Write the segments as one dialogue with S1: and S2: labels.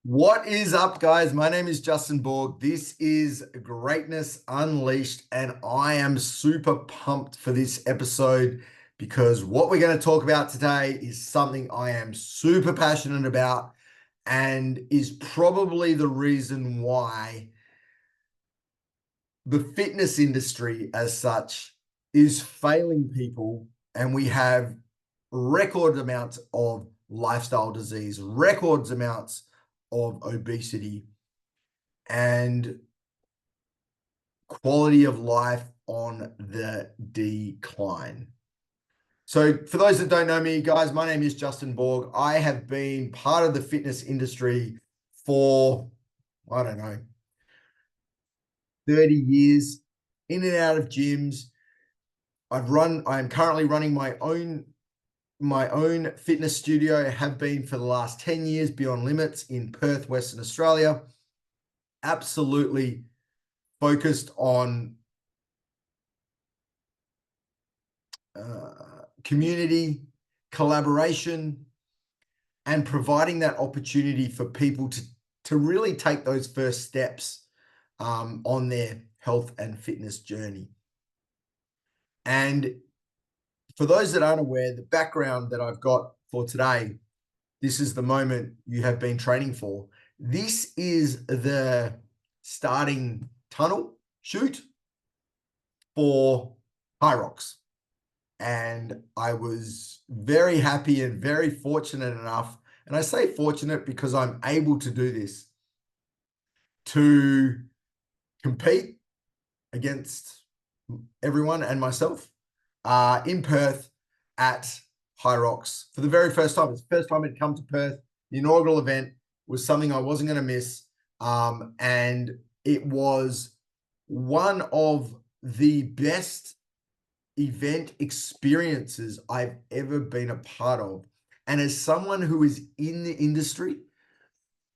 S1: What is up, guys? My name is Justin Borg. This is Greatness Unleashed, and I am super pumped for this episode because what we're going to talk about today is something I am super passionate about and is probably the reason why the fitness industry as such is failing people, and we have record amounts of lifestyle disease, records amounts of obesity, and quality of life on the decline. So for those that don't know me, guys, my name is Justin Borg. I have been part of the fitness industry for, I don't know, 30 years, in and out of gyms. I am currently running my own fitness studio, have been for the last 10 years, Beyond Limits in Perth, Western Australia. Absolutely focused on community, collaboration, and providing that opportunity for people to really take those first steps on their health and fitness journey. And for those that aren't aware, the background that I've got for today, this is the moment you have been training for. This is the starting tunnel shoot for HYROX. And I was very happy and very fortunate enough, and I say fortunate because I'm able to do this, to compete against everyone and myself in Perth at HYROX for the very first time. It's the first time I'd come to Perth. The inaugural event was something I wasn't going to miss. And it was one of the best event experiences I've ever been a part of. And as someone who is in the industry,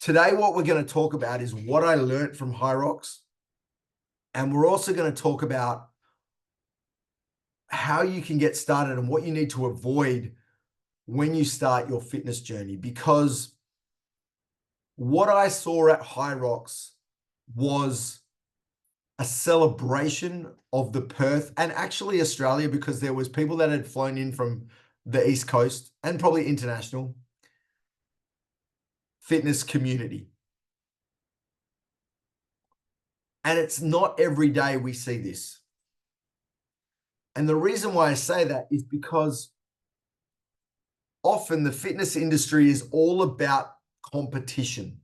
S1: today what we're going to talk about is what I learned from HYROX. And we're also going to talk about how you can get started and what you need to avoid when you start your fitness journey. Because what I saw at HYROX was a celebration of the Perth and actually Australia, because there was people that had flown in from the East Coast and probably international fitness community. And it's not every day we see this. And the reason why I say that is because often the fitness industry is all about competition.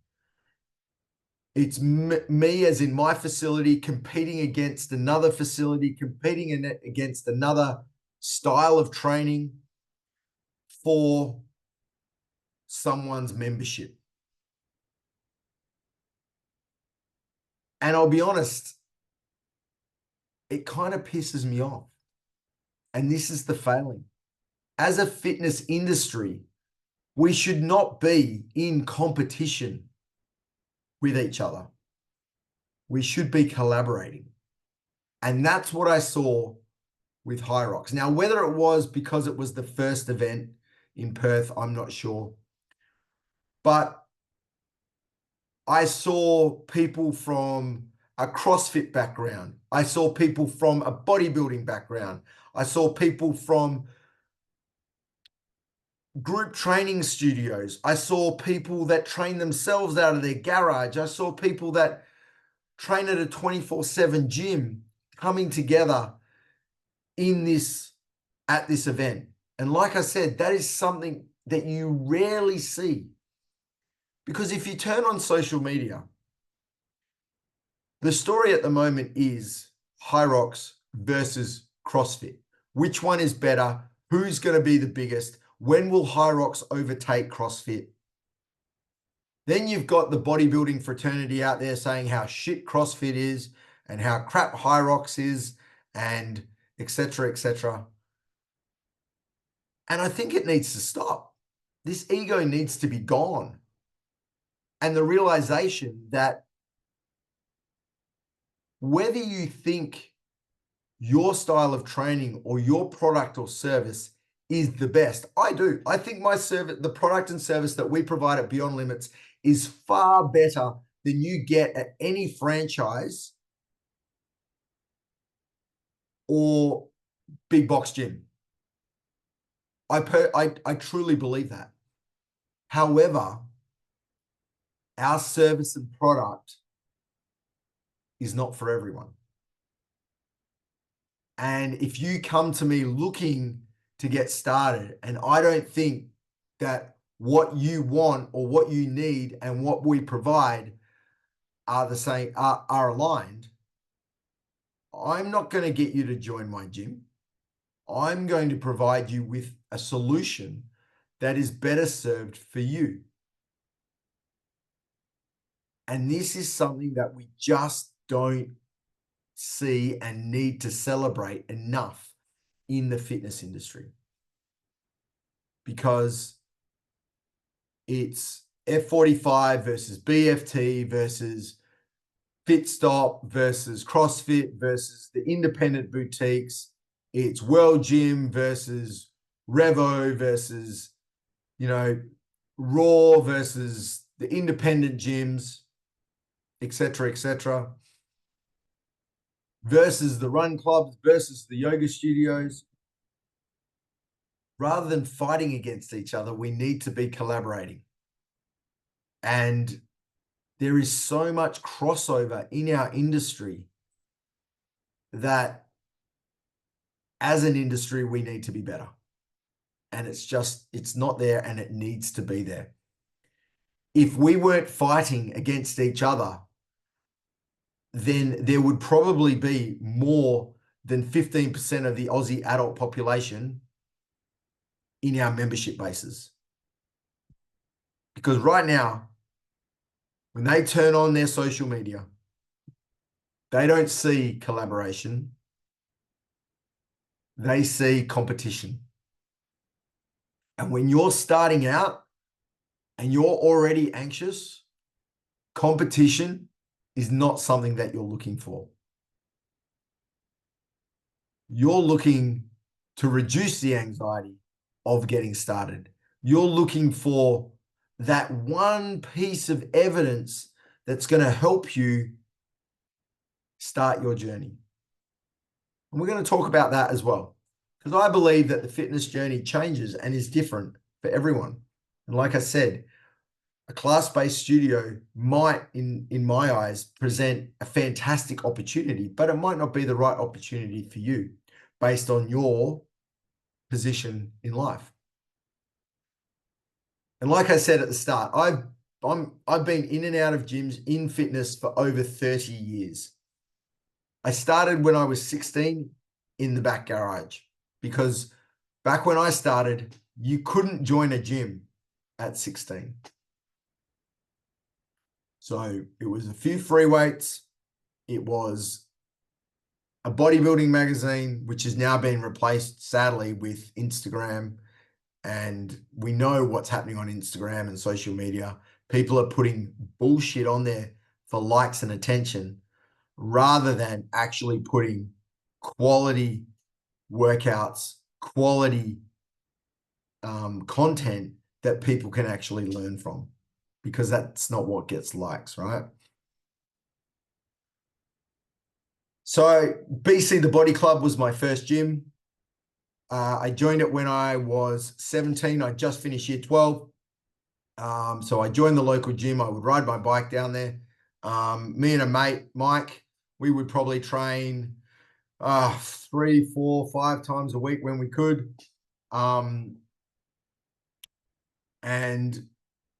S1: It's me, as in my facility, competing against another facility, competing against another style of training for someone's membership. And I'll be honest, it kind of pisses me off. And this is the failing. As a fitness industry, we should not be in competition with each other. We should be collaborating. And that's what I saw with HYROX. Now, whether it was because it was the first event in Perth, I'm not sure. But I saw people from a CrossFit background. I saw people from a bodybuilding background. I saw people from group training studios. I saw people that train themselves out of their garage. I saw people that train at a 24/7 gym coming together at this event. And like I said, that is something that you rarely see. Because if you turn on social media, the story at the moment is HYROX versus CrossFit. Which one is better? Who's going to be the biggest? When will HYROX overtake CrossFit? Then you've got the bodybuilding fraternity out there saying how shit CrossFit is and how crap HYROX is, and etc., etc. And I think it needs to stop. This ego needs to be gone. And the realization that whether you think your style of training or your product or service is the best. I do. I think my service, the product and service that we provide at Beyond Limits is far better than you get at any franchise or big box gym. I truly believe that. However, our service and product is not for everyone. And if you come to me looking to get started, and I don't think that what you want or what you need and what we provide are the same, are aligned, I'm not going to get you to join my gym. I'm going to provide you with a solution that is better served for you. And this is something that we just don't see and need to celebrate enough in the fitness industry, because it's F45 versus BFT versus Fitstop versus CrossFit versus the independent boutiques. It's World Gym versus Revo versus, Raw versus the independent gyms, etc., versus the run clubs versus the yoga studios. Rather than fighting against each other, we need to be collaborating. And there is so much crossover in our industry that as an industry, we need to be better. And it's not there, and it needs to be there. If we weren't fighting against each other, then there would probably be more than 15% of the Aussie adult population in our membership bases. Because right now, when they turn on their social media, they don't see collaboration. They see competition. And when you're starting out and you're already anxious, competition is not something that you're looking for. You're looking to reduce the anxiety of getting started. You're looking for that one piece of evidence that's going to help you start your journey. And we're going to talk about that as well, because I believe that the fitness journey changes and is different for everyone. And like I said, a class-based studio might, in my eyes, present a fantastic opportunity, but it might not be the right opportunity for you based on your position in life. And like I said at the start, I've been in and out of gyms in fitness for over 30 years. I started when I was 16 in the back garage, because back when I started, you couldn't join a gym at 16. So it was a few free weights. It was a bodybuilding magazine, which has now been replaced, sadly, with Instagram. And we know what's happening on Instagram and social media. People are putting bullshit on there for likes and attention, rather than actually putting quality workouts, quality content that people can actually learn from, because that's not what gets likes, right? So BC The Body Club was my first gym. I joined it when I was 17. I just finished year 12. So I joined the local gym. I would ride my bike down there. Me and a mate, Mike, we would probably train 3, 4, 5 times a week when we could. And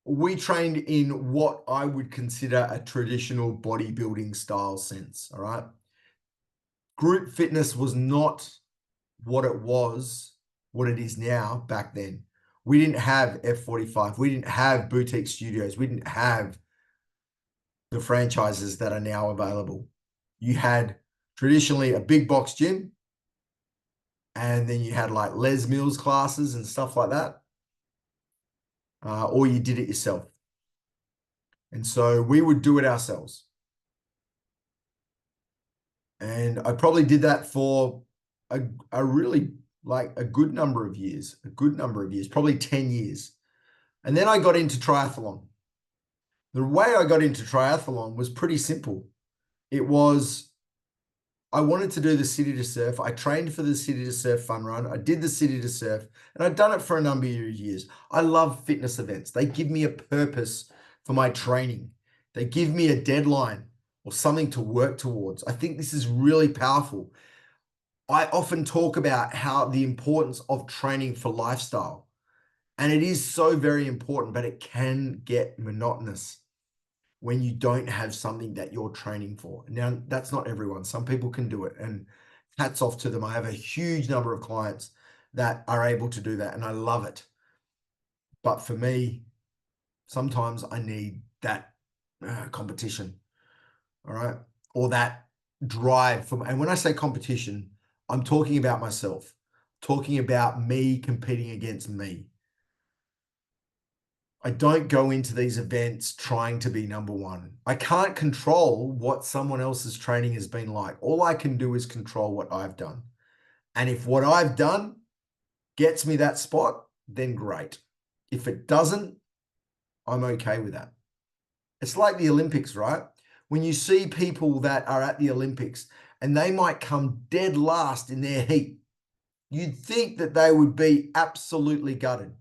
S1: we trained in what I would consider a traditional bodybuilding style sense, all right? Group fitness was not what it is now back then. We didn't have F45. We didn't have boutique studios. We didn't have the franchises that are now available. You had traditionally a big box gym, and then you had like Les Mills classes and stuff like that. Or you did it yourself. And so we would do it ourselves. And I probably did that for a really like a good number of years, probably 10 years. And then I got into triathlon. The way I got into triathlon was pretty simple. It was, I wanted to do the City to Surf. I trained for the City to Surf fun run. I did the City to Surf, and I'd done it for a number of years. I love fitness events. They give me a purpose for my training. They give me a deadline or something to work towards. I think this is really powerful. I often talk about how the importance of training for lifestyle, and it is so very important, but it can get monotonous when you don't have something that you're training for. Now, that's not everyone. Some people can do it, and hats off to them. I have a huge number of clients that are able to do that, and I love it. But for me, sometimes I need that competition, all right? Or that drive from, and when I say competition, I'm talking about myself, talking about me competing against me. I don't go into these events trying to be number one. I can't control what someone else's training has been like. All I can do is control what I've done. And if what I've done gets me that spot, then great. If it doesn't, I'm okay with that. It's like the Olympics, right? When you see people that are at the Olympics and they might come dead last in their heat, you'd think that they would be absolutely gutted.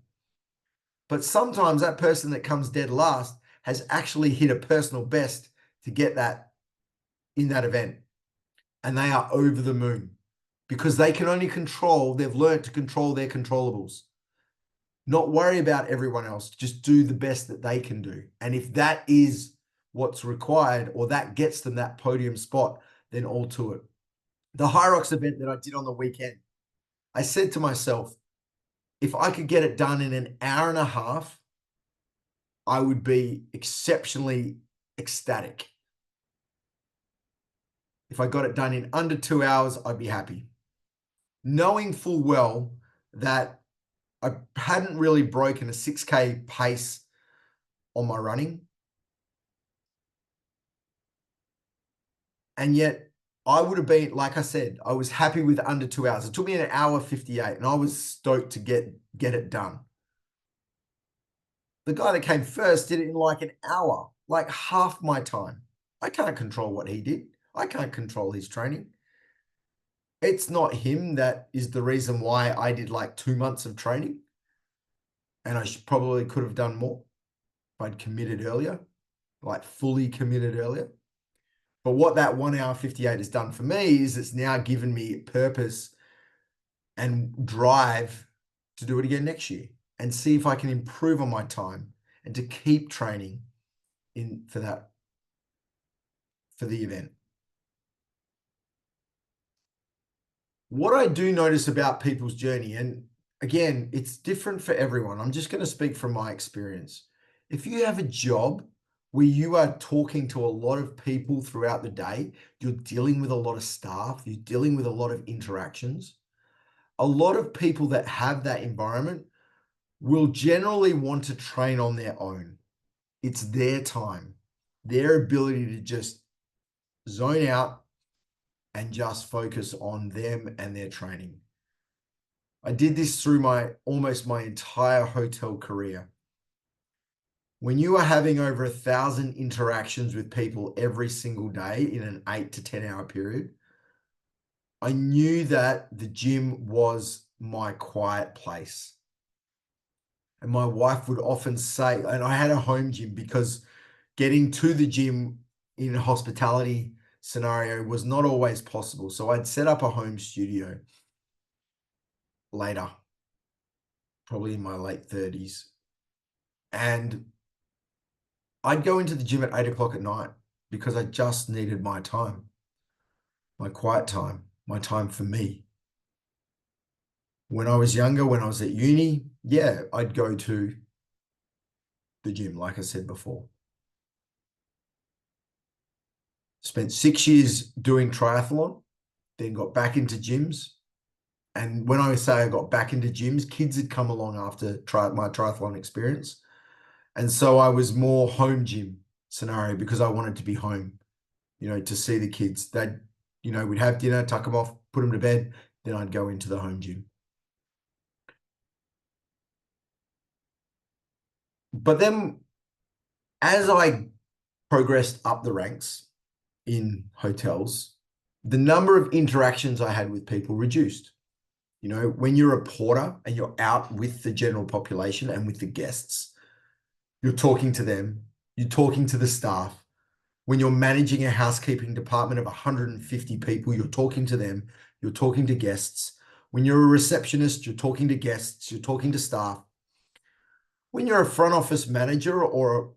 S1: But sometimes that person that comes dead last has actually hit a personal best to get that in that event. And they are over the moon because they can only control, they've learned to control their controllables. Not worry about everyone else, just do the best that they can do. And if that is what's required or that gets them that podium spot, then all to it. The HYROX event that I did on the weekend, I said to myself, if I could get it done in an hour and a half, I would be exceptionally ecstatic. If I got it done in under 2 hours, I'd be happy. Knowing full well that I hadn't really broken a 6K pace on my running. And yet I would have been, like I said, I was happy with under 2 hours. It took me an hour 58 and I was stoked to get it done. The guy that came first did it in like an hour, like half my time. I can't control what he did. I can't control his training. It's not him that is the reason why I did like 2 months of training. And I probably could have done more if I'd committed earlier, like fully committed earlier. But what that 1 hour 58 has done for me is it's now given me purpose and drive to do it again next year and see if I can improve on my time and to keep training for the event. What I do notice about people's journey, and again, it's different for everyone. I'm just going to speak from my experience. If you have a job where you are talking to a lot of people throughout the day, you're dealing with a lot of staff, you're dealing with a lot of interactions, a lot of people that have that environment will generally want to train on their own. It's their time, their ability to just zone out and just focus on them and their training. I did this through almost my entire hotel career. When you are having over 1,000 interactions with people every single day in an 8 to 10 hour period, I knew that the gym was my quiet place. And my wife would often say, and I had a home gym because getting to the gym in a hospitality scenario was not always possible. So I'd set up a home studio later, probably in my late 30s. And I'd go into the gym at 8 o'clock at night because I just needed my time, my quiet time, my time for me. When I was younger, when I was at uni, yeah, I'd go to the gym, like I said before. Spent 6 years doing triathlon, then got back into gyms. And when I say I got back into gyms, kids had come along after my triathlon experience. And so I was more home gym scenario because I wanted to be home, to see the kids. We'd have dinner, tuck them off, put them to bed, then I'd go into the home gym. But then as I progressed up the ranks in hotels, the number of interactions I had with people reduced. You know, when you're a porter and you're out with the general population and with the guests, you're talking to them, you're talking to the staff. When you're managing a housekeeping department of 150 people, you're talking to them, you're talking to guests. When you're a receptionist, you're talking to guests, you're talking to staff. When you're a front office manager, or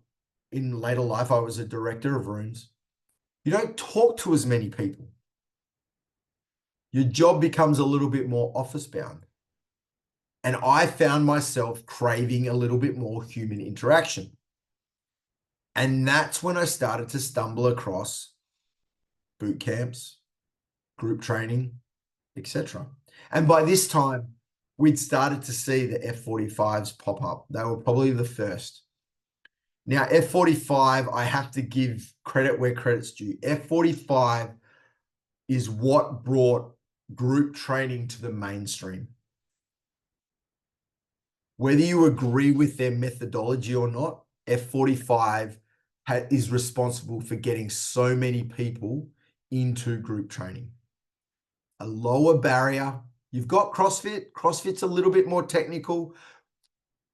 S1: in later life, I was a director of rooms, you don't talk to as many people. Your job becomes a little bit more office bound. And I found myself craving a little bit more human interaction. And that's when I started to stumble across boot camps, group training, etc. And by this time, we'd started to see the F45s pop up. They were probably the first. Now, F45, I have to give credit where credit's due. F45 is what brought group training to the mainstream. Whether you agree with their methodology or not, F45 is responsible for getting so many people into group training. A lower barrier. You've got CrossFit. CrossFit's a little bit more technical.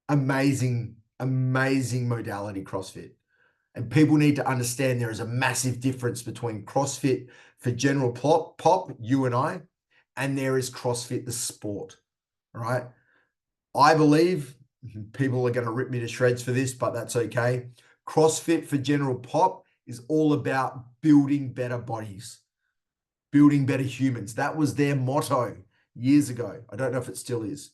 S1: Amazing, amazing modality, CrossFit. And people need to understand there is a massive difference between CrossFit for general pop, you and I, and there is CrossFit, the sport, all right? I believe, people are going to rip me to shreds for this, but that's okay. CrossFit for general pop is all about building better bodies, building better humans. That was their motto years ago. I don't know if it still is.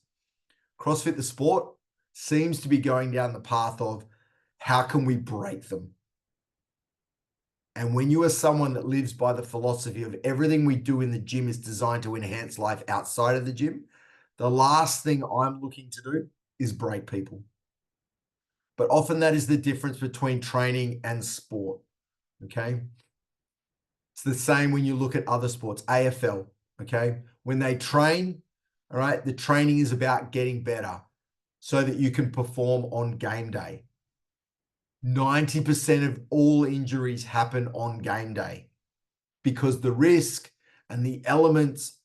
S1: CrossFit, the sport, seems to be going down the path of how can we break them? And when you are someone that lives by the philosophy of everything we do in the gym is designed to enhance life outside of the gym, the last thing I'm looking to do is break people. But often that is the difference between training and sport, okay? It's the same when you look at other sports, AFL, okay? When they train, all right, the training is about getting better so that you can perform on game day. 90% of all injuries happen on game day because the risk and the elements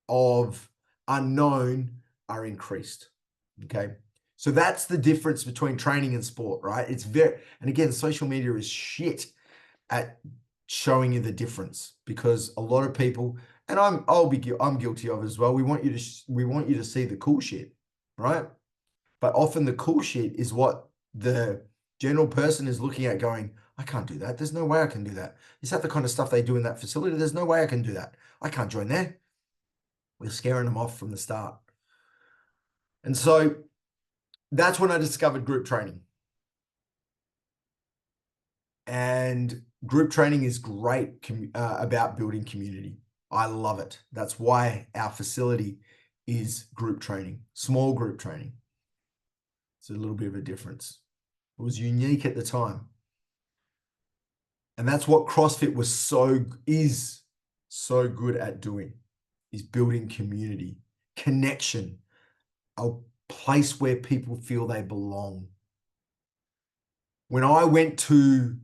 S1: of unknown are increased, okay? So that's the difference between training and sport, right? It's very, and again, social media is shit at showing you the difference because a lot of people, and I'm guilty of it as well. We want you to see the cool shit, right? But often the cool shit is what the general person is looking at going, I can't do that. There's no way I can do that. Is that the kind of stuff they do in that facility? There's no way I can do that. I can't join there. We're scaring them off from the start. And so that's when I discovered group training. And group training is great about building community. I love it. That's why our facility is group training, small group training. It's a little bit of a difference. It was unique at the time. And that's what CrossFit is so good at doing, is building community, connection, a place where people feel they belong. When I went to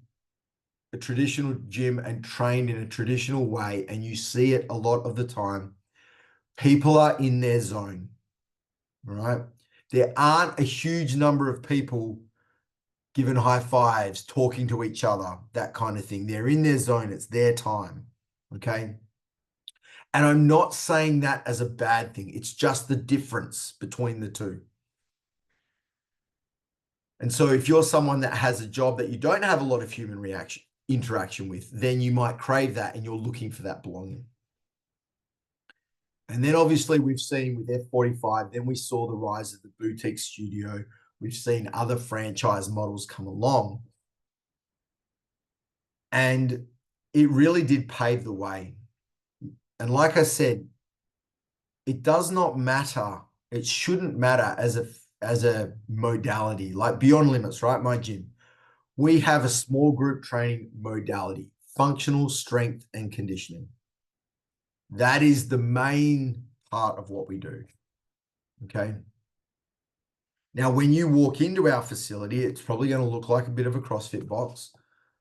S1: a traditional gym and trained in a traditional way, and you see it a lot of the time, people are in their zone, right? There aren't a huge number of people giving high fives, talking to each other, that kind of thing. They're in their zone. It's their time, okay? And I'm not saying that as a bad thing. It's just the difference between the two. And so if you're someone that has a job that you don't have a lot of human interaction with, then you might crave that and you're looking for that belonging. And then obviously we've seen with F45, then we saw the rise of the boutique studio. We've seen other franchise models come along. And it really did pave the way. And like I said, it does not matter. It shouldn't matter as a modality, like Beyond Limits, right? My gym. We have a small group training modality, functional strength and conditioning. That is the main part of what we do. Okay. Now, when you walk into our facility, it's probably going to look like a bit of a CrossFit box.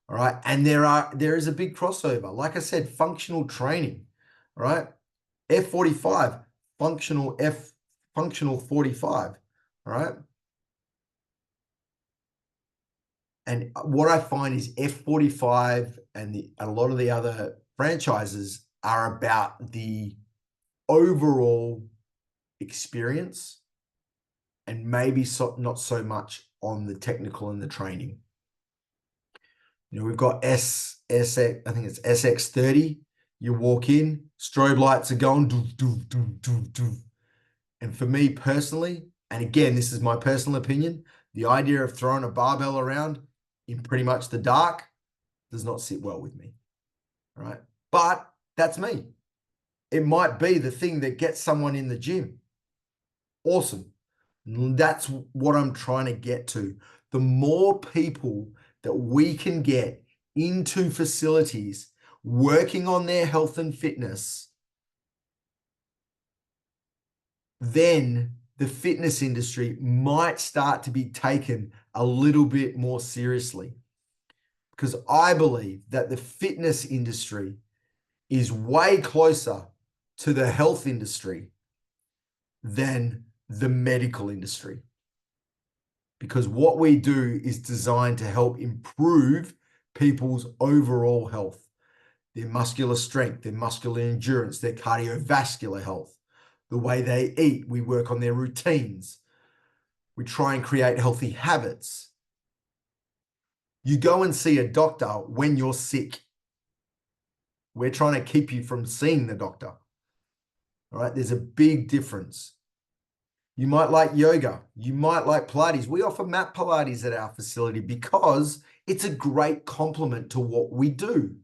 S1: All right. And there is a big crossover. Like I said, functional training. All right. F45, functional 45. All right. And what I find is F45 and a lot of the other franchises are about the overall experience and maybe not so much on the technical and the training. You know, we've got SX, I think it's SX30. You walk in, strobe lights are going, doof, doof, doof, doof, doof. And for me personally, and again, this is my personal opinion, the idea of throwing a barbell around in pretty much the dark does not sit well with me. All right. But that's me. It might be the thing that gets someone in the gym. Awesome. That's what I'm trying to get to. The more people that we can get into facilities working on their health and fitness, then the fitness industry might start to be taken a little bit more seriously. Because I believe that the fitness industry is way closer to the health industry than the medical industry. Because what we do is designed to help improve people's overall health, their muscular strength, their muscular endurance, their cardiovascular health, the way they eat. We work on their routines. We try and create healthy habits. You go and see a doctor when you're sick. We're trying to keep you from seeing the doctor. All right, there's a big difference. You might like yoga. You might like Pilates. We offer mat Pilates at our facility because it's a great complement to what we do.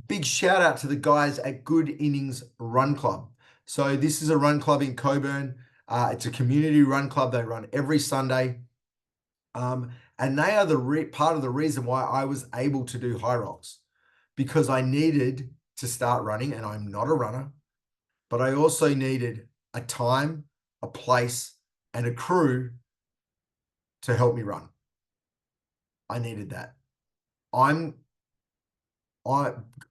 S1: Big shout out to the guys at Good Innings Run Club. So this is a run club in Coburn. It's a community run club. They run every Sunday. And they are the part of the reason why I was able to do HYROX, because I needed to start running, and I'm not a runner, but I also needed a time, a place, and a crew to help me run. I needed that. I'm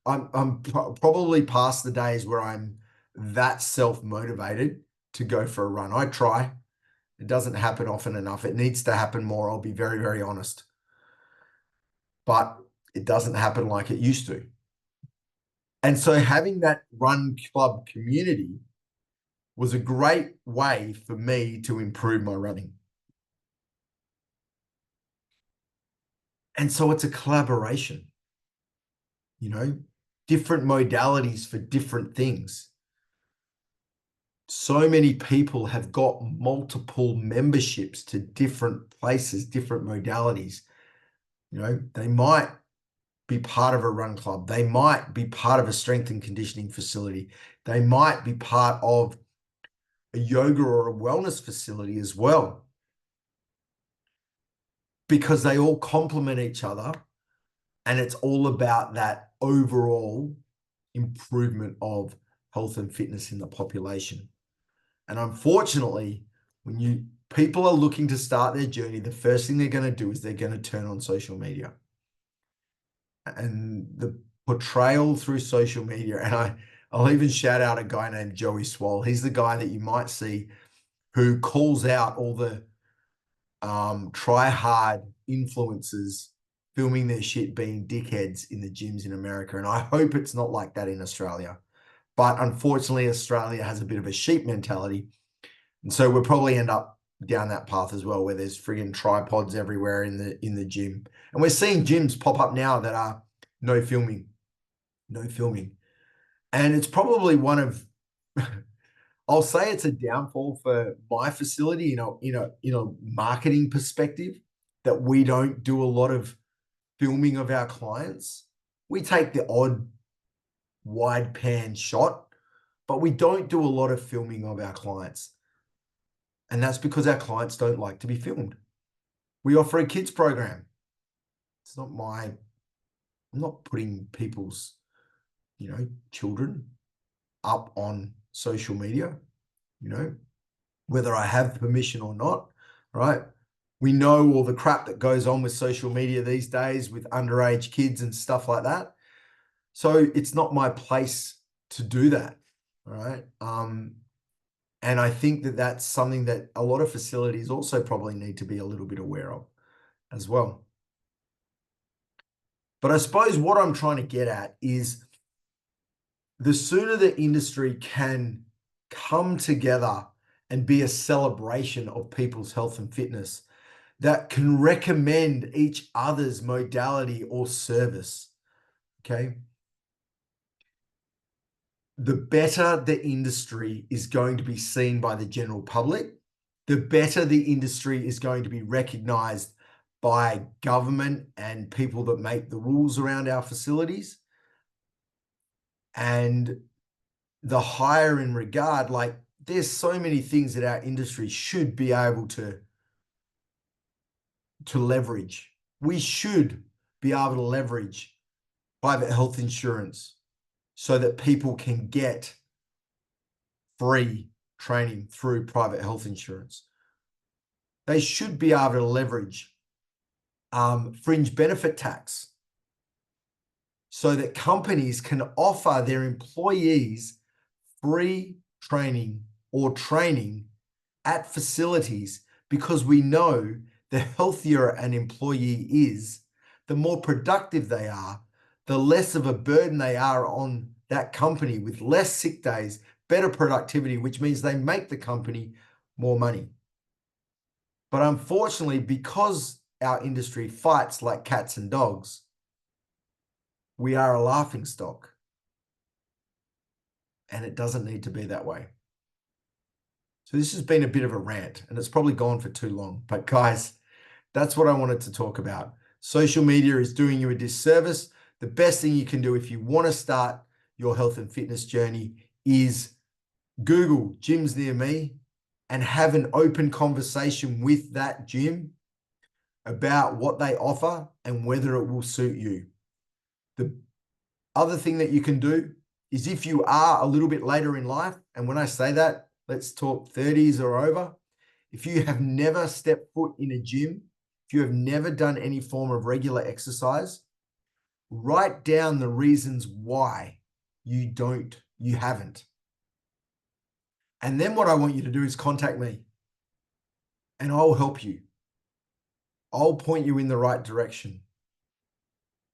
S1: probably past the days where I'm that self-motivated to go for a run. I try. It doesn't happen often enough. It needs to happen more. I'll be very, very honest. But it doesn't happen like it used to. And so having that run club community was a great way for me to improve my running. And so it's a collaboration, you know, different modalities for different things. So many people have got multiple memberships to different places, different modalities. You know, they might be part of a run club. They might be part of a strength and conditioning facility. They might be part of a yoga or a wellness facility as well, because they all complement each other. And it's all about that overall improvement of health and fitness in the population. And unfortunately, when people are looking to start their journey, the first thing they're going to do is they're going to turn on social media. And the portrayal through social media, and I'll even shout out a guy named Joey Swole. He's the guy that you might see who calls out all the try hard influencers filming their shit being dickheads in the gyms in America. And I hope it's not like that in Australia. But unfortunately, Australia has a bit of a sheep mentality. And so we'll probably end up down that path as well, where there's friggin' tripods everywhere in the gym. And we're seeing gyms pop up now that are no filming. And it's probably one of I'll say it's a downfall for my facility, in a marketing perspective, that we don't do a lot of filming of our clients. We take the odd wide pan shot, but we don't do a lot of filming of our clients. And that's because our clients don't like to be filmed. We offer a kids program. It's not I'm not putting people's, children up on social media, whether I have permission or not, right? We know all the crap that goes on with social media these days with underage kids and stuff like that. So it's not my place to do that, all right? And I think that that's something that a lot of facilities also probably need to be a little bit aware of as well. But I suppose what I'm trying to get at is the sooner the industry can come together and be a celebration of people's health and fitness that can recommend each other's modality or service, okay? The better the industry is going to be seen by the general public, the better the industry is going to be recognized by government and people that make the rules around our facilities. And the higher in regard, like there's so many things that our industry should be able to leverage. We should be able to leverage private health insurance so that people can get free training through private health insurance. They should be able to leverage fringe benefit tax so that companies can offer their employees free training or training at facilities, because we know the healthier an employee is, the more productive they are, the less of a burden they are on that company, with less sick days, better productivity, which means they make the company more money. But unfortunately, because our industry fights like cats and dogs, we are a laughingstock. And it doesn't need to be that way. So this has been a bit of a rant, and it's probably gone for too long. But guys, that's what I wanted to talk about. Social media is doing you a disservice. The best thing you can do if you want to start your health and fitness journey is Google gyms near me and have an open conversation with that gym about what they offer and whether it will suit you. The other thing that you can do is, if you are a little bit later in life, and when I say that, let's talk 30s or over, if you have never stepped foot in a gym, if you have never done any form of regular exercise, write down the reasons why you haven't. And then what I want you to do is contact me and I'll help you. I'll point you in the right direction.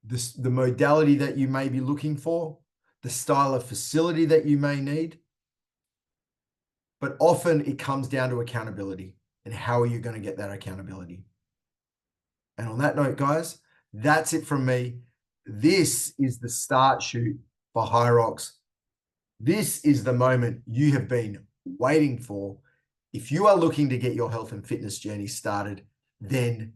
S1: The modality that you may be looking for, the style of facility that you may need. But often it comes down to accountability, and how are you going to get that accountability? And on that note, guys, that's it from me. This is the start shoot for HYROX. This is the moment you have been waiting for. If you are looking to get your health and fitness journey started, then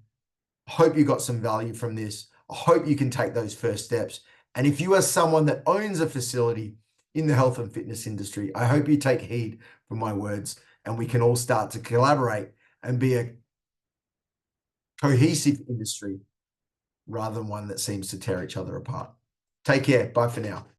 S1: I hope you got some value from this. I hope you can take those first steps. And if you are someone that owns a facility in the health and fitness industry, I hope you take heed from my words, and we can all start to collaborate and be a cohesive industry rather than one that seems to tear each other apart. Take care. Bye for now.